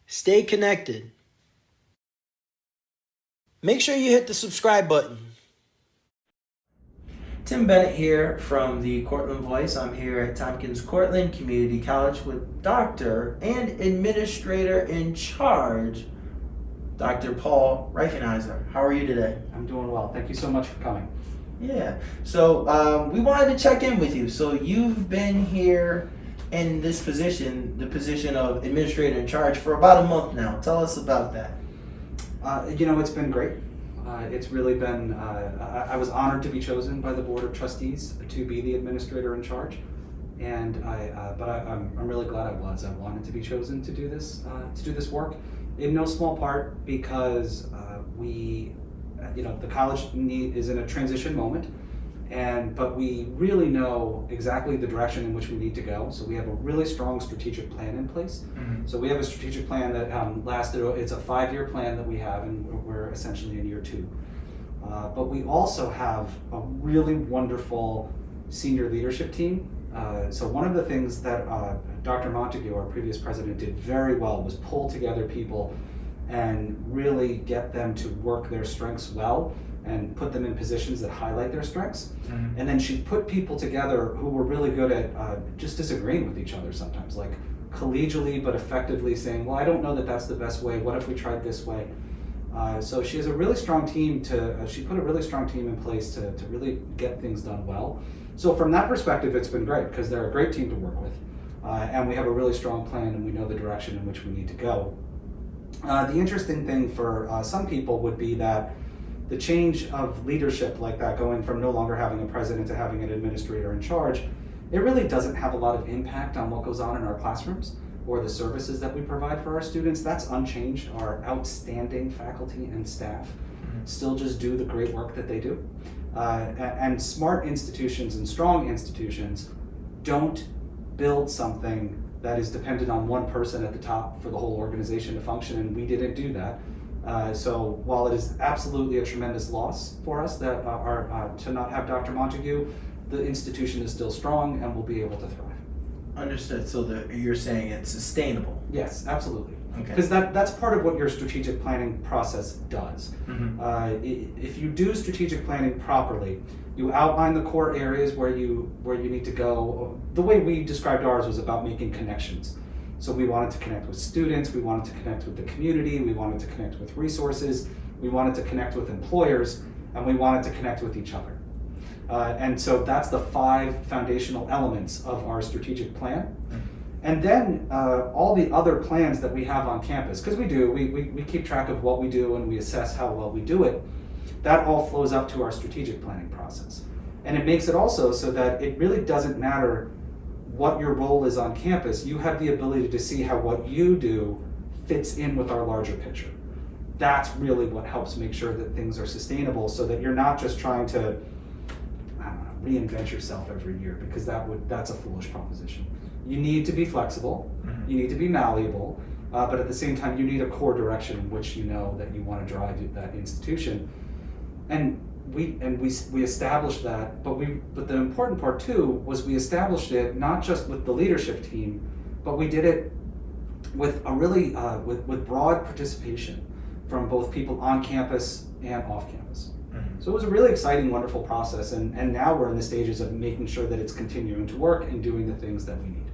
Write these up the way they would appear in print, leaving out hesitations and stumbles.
Stay connected. Make sure you hit the subscribe button. Tim Bennett here from the Cortland Voice. I'm here at Tompkins Cortland Community College with Dr. and Administrator in Charge, Dr. Paul Reifenheiser. How are you today? I'm doing well. Thank you so much for coming. Yeah. So we wanted to check in with you. So you've been here in this position, the position of Administrator in Charge, for about a month now. Tell us about that. It's been great. It's really been, I was honored to be chosen by the Board of Trustees to be the Administrator in Charge. And I'm really glad I was. I wanted to be chosen to do this work, in no small part because the college is in a transition moment, but we really know exactly the direction in which we need to go. So we have a really strong strategic plan in place. Mm-hmm. So we have a strategic plan that it's a 5-year plan that we have, and we're essentially in year 2. But we also have a really wonderful senior leadership team. So one of the things that Dr. Montague, our previous president, did very well was pull together people and really get them to work their strengths well and put them in positions that highlight their strengths. Mm-hmm. And then she put people together who were really good at just disagreeing with each other sometimes, like collegially but effectively saying, well, I don't know that that's the best way. What if we tried this way? So she has a really strong team she put a really strong team in place to really get things done well. So from that perspective, it's been great because they're a great team to work with. And we have a really strong plan and we know the direction in which we need to go. The interesting thing for some people would be that the change of leadership like that, going from no longer having a president to having an administrator in charge, it really doesn't have a lot of impact on what goes on in our classrooms or the services that we provide for our students. That's unchanged. Our outstanding faculty and staff still just do the great work that they do. And smart institutions and strong institutions don't build something that is dependent on one person at the top for the whole organization to function, and we didn't do that. So while it is absolutely a tremendous loss for us that to not have Dr. Montague, the institution is still strong and will be able to thrive. Understood. So you're saying it's sustainable? Yes, absolutely. Okay. Because that's part of what your strategic planning process does. Mm-hmm. If you do strategic planning properly, you outline the core areas where you need to go. The way we described ours was about making connections. So we wanted to connect with students, we wanted to connect with the community, we wanted to connect with resources, we wanted to connect with employers, and we wanted to connect with each other. And so that's the 5 foundational elements of our strategic plan. And then all the other plans that we have on campus, because we keep track of what we do and we assess how well we do it, that all flows up to our strategic planning process. And it makes it also so that it really doesn't matter what your role is on campus, you have the ability to see how what you do fits in with our larger picture. That's really what helps make sure that things are sustainable, so that you're not just trying to, reinvent yourself every year, because that's a foolish proposition. You need to be flexible, mm-hmm. You need to be malleable, but at the same time you need a core direction in which you know that you want to drive that institution. And we established that, but the important part too was we established it not just with the leadership team, but we did it with a really with broad participation from both people on campus and off campus. Mm-hmm. So it was a really exciting, wonderful process, and now we're in the stages of making sure that it's continuing to work and doing the things that we need.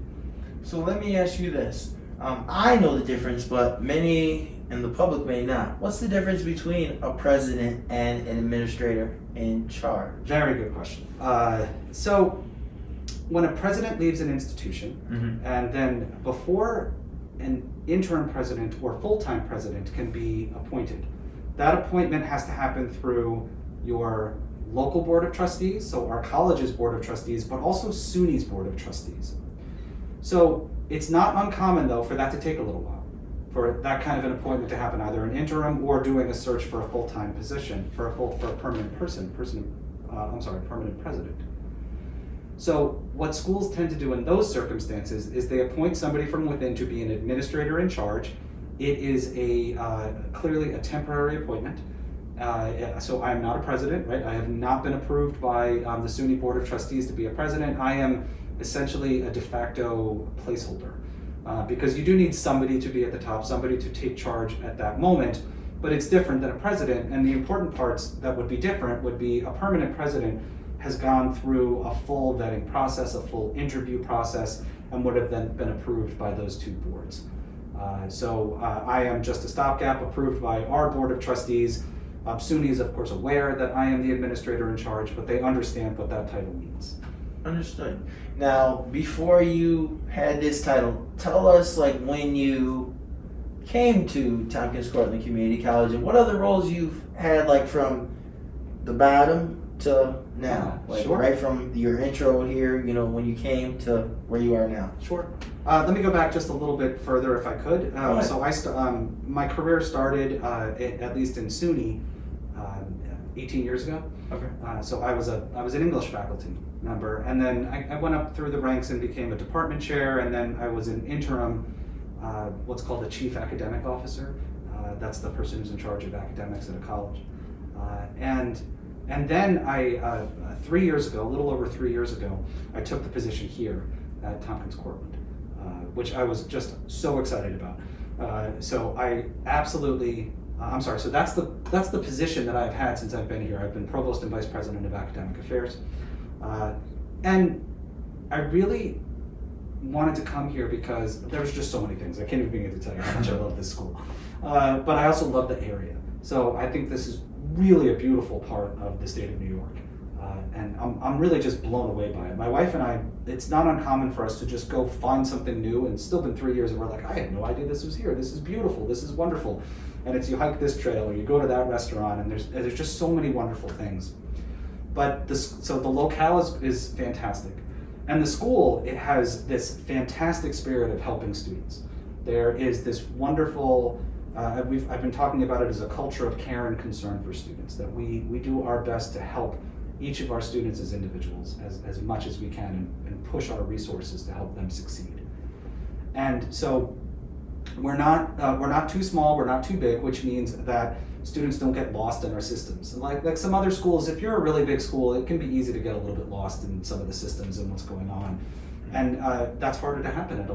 So let me ask you this. I know the difference, but many in the public may not. What's the difference between a president and an administrator in charge? Very good question. So when a president leaves an institution, mm-hmm. and then before an interim president or full-time president can be appointed, that appointment has to happen through your local board of trustees, so our college's board of trustees, but also SUNY's board of trustees. So it's not uncommon, though, for that to take a little while, for that kind of an appointment to happen, either an interim or doing a search for a full-time position, for a permanent permanent president. So what schools tend to do in those circumstances is they appoint somebody from within to be an administrator in charge. It is clearly a temporary appointment. So I'm not a president, right? I have not been approved by the SUNY Board of Trustees to be a president. I am essentially a de facto placeholder. because you do need somebody to be at the top, somebody to take charge at that moment, but it's different than a president. And the important parts that would be different would be a permanent president has gone through a full vetting process, a full interview process, and would have then been approved by those two boards. So I am just a stopgap approved by our board of trustees. SUNY is of course aware that I am the administrator in charge, but they understand what that title means. Understood. Now, before you had this title, tell us like when you came to Tompkins Cortland Community College and what other roles you've had, like from the bottom to now, like Sure. right from your intro here, you know, when you came to where you are now. Sure. Let me go back just a little bit further if I could. Right. So my career started, at least in SUNY, 18 years ago. Okay. So I was an English faculty member, and then I went up through the ranks and became a department chair, and then I was an interim, what's called a chief academic officer. That's the person who's in charge of academics at a college. And then I, 3 years ago, a little over 3 years ago, I took the position here at Tompkins Cortland, which I was just so excited about. So I absolutely, so that's the position that I've had since I've been here. I've been provost and vice president of academic affairs. And I really wanted to come here because there was just so many things. I can't even begin to tell you how much I love this school. But I also love the area. So I think this is really a beautiful part of the state of New York. And I'm really just blown away by it. My wife and I, it's not uncommon for us to just go find something new, and it's still been 3 years and we're like, I had no idea this was here. This is beautiful. This is wonderful. And it's you hike this trail or you go to that restaurant, and there's just so many wonderful things. But so the locale is fantastic. And the school, it has this fantastic spirit of helping students. There is this wonderful, I've been talking about it as a culture of care and concern for students, that we do our best to help each of our students as individuals as much as we can, and push our resources to help them succeed. And so we're not too small, we're not too big, which means that students don't get lost in our systems. And like some other schools, if you're a really big school, it can be easy to get a little bit lost in some of the systems and what's going on. And that's harder to happen at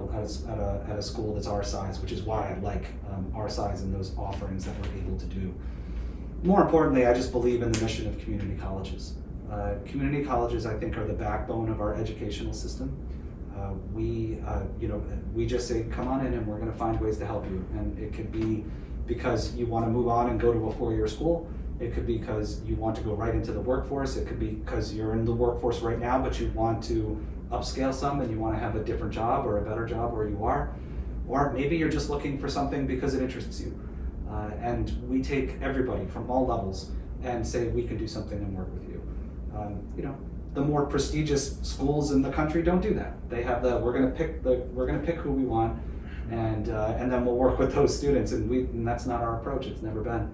a school that's our size, which is why I like our size and those offerings that we're able to do. More importantly, I just believe in the mission of community colleges. Community colleges, I think, are the backbone of our educational system. We just say, come on in and we're going to find ways to help you. And it could be because you want to move on and go to a four-year school. It could be because you want to go right into the workforce. It could be because you're in the workforce right now, but you want to upscale some and you want to have a different job or a better job where you are. Or maybe you're just looking for something because it interests you. And we take everybody from all levels and say, we can do something and work with you. The more prestigious schools in the country don't do that. They have we're gonna pick who we want, and then we'll work with those students, and that's not our approach. It's never been.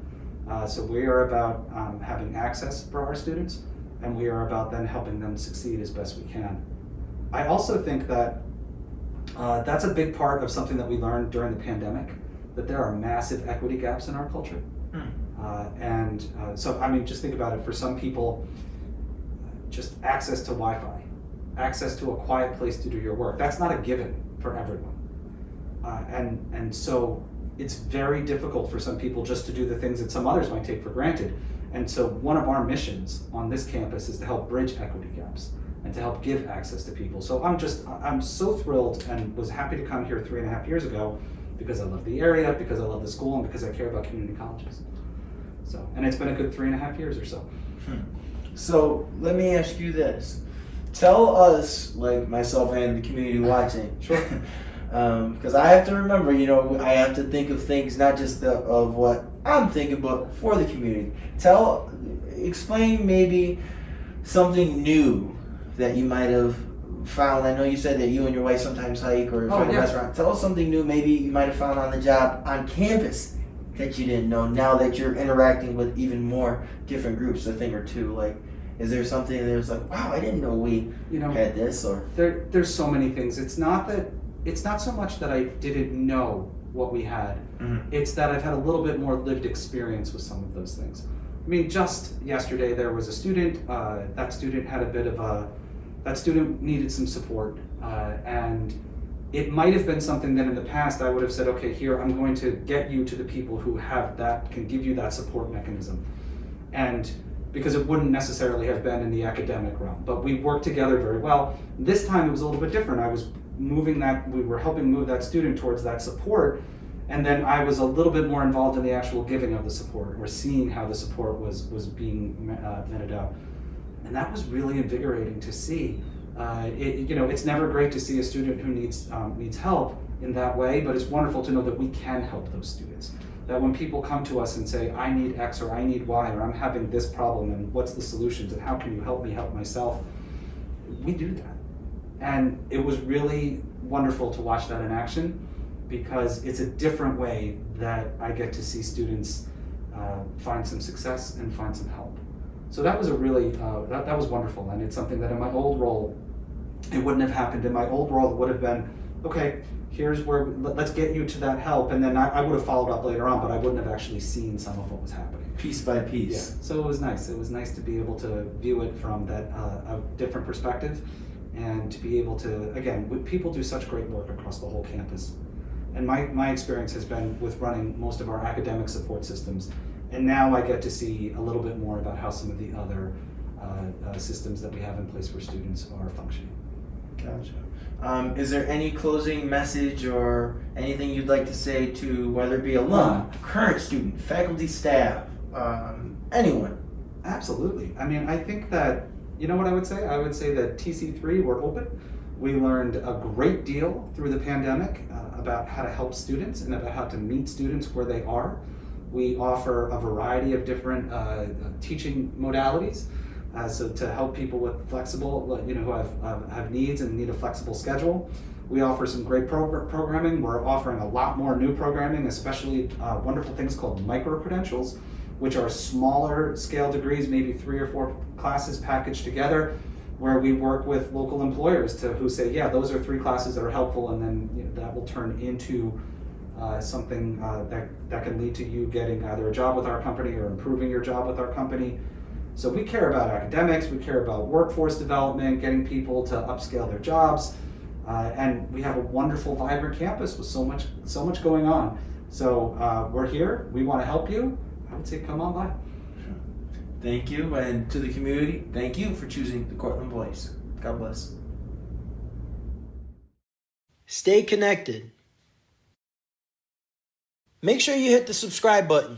So we are about having access for our students, and we are about then helping them succeed as best we can. I also think that that's a big part of something that we learned during the pandemic, that there are massive equity gaps in our culture. So I mean, just think about it. For some people, just access to Wi-Fi, access to a quiet place to do your work, that's not a given for everyone. And so it's very difficult for some people just to do the things that some others might take for granted. And so one of our missions on this campus is to help bridge equity gaps and to help give access to people. So I'm so thrilled and was happy to come here 3.5 years ago because I love the area, because I love the school, and because I care about community colleges. So, and it's been a good 3.5 years or so. So let me ask you this. Tell us, like myself and the community watching, Sure. Because I have to remember, I have to think of things not just of what I'm thinking, but for the community. Explain maybe something new that you might have found. I know you said that you and your wife sometimes hike or find a restaurant. Tell us something new maybe you might have found on the job on campus that you didn't know now that you're interacting with even more different groups, a thing or two. Like, is there something that was like, wow, I didn't know we had this? Or there's so many things. It's not so much that I didn't know what we had. Mm-hmm. It's that I've had a little bit more lived experience with some of those things. I mean, just yesterday there was a student. That student needed some support, and it might have been something that in the past I would have said, okay, here, I'm going to get you to the people who have that, can give you that support mechanism. And because it wouldn't necessarily have been in the academic realm, but we worked together very well. This time it was a little bit different. We were helping move that student towards that support, and then I was a little bit more involved in the actual giving of the support, or seeing how the support was being meted out. And that was really invigorating to see. It's never great to see a student who needs help in that way, but it's wonderful to know that we can help those students. That when people come to us and say, I need X or I need Y, or I'm having this problem, and what's the solutions, and how can you help me help myself, we do that. And it was really wonderful to watch that in action, because it's a different way that I get to see students find some success and find some help. So that was a really, that was wonderful, and it's something that in my old role, it wouldn't have happened. In my old role, it would have been, okay, here's where, let's get you to that help, and then I would have followed up later on, but I wouldn't have actually seen some of what was happening. Piece by piece. Yeah. So it was nice. It was nice to be able to view it from that a different perspective, and to be able to, again, people do such great work across the whole campus. And my experience has been with running most of our academic support systems, and now I get to see a little bit more about how some of the other systems that we have in place for students are functioning. Gotcha. Is there any closing message or anything you'd like to say to whether it be alum, current student, faculty, staff, anyone? Absolutely. I mean, I think that, you know what I would say? I would say that TC3, we're open. We learned a great deal through the pandemic about how to help students and about how to meet students where they are. We offer a variety of different teaching modalities. So to help people with flexible, who have needs and need a flexible schedule. We offer some great programming. We're offering a lot more new programming, especially wonderful things called micro-credentials, which are smaller scale degrees, maybe 3 or 4 classes packaged together, where we work with local employers who say, yeah, those are 3 classes that are helpful, and then that will turn into something that can lead to you getting either a job with our company or improving your job with our company. So we care about academics, we care about workforce development, getting people to upscale their jobs, and we have a wonderful, vibrant campus with so much going on. So we're here, we want to help you. I would say come on by. Thank you, and to the community, thank you for choosing the Cortland Voice. God bless. Stay connected. Make sure you hit the subscribe button.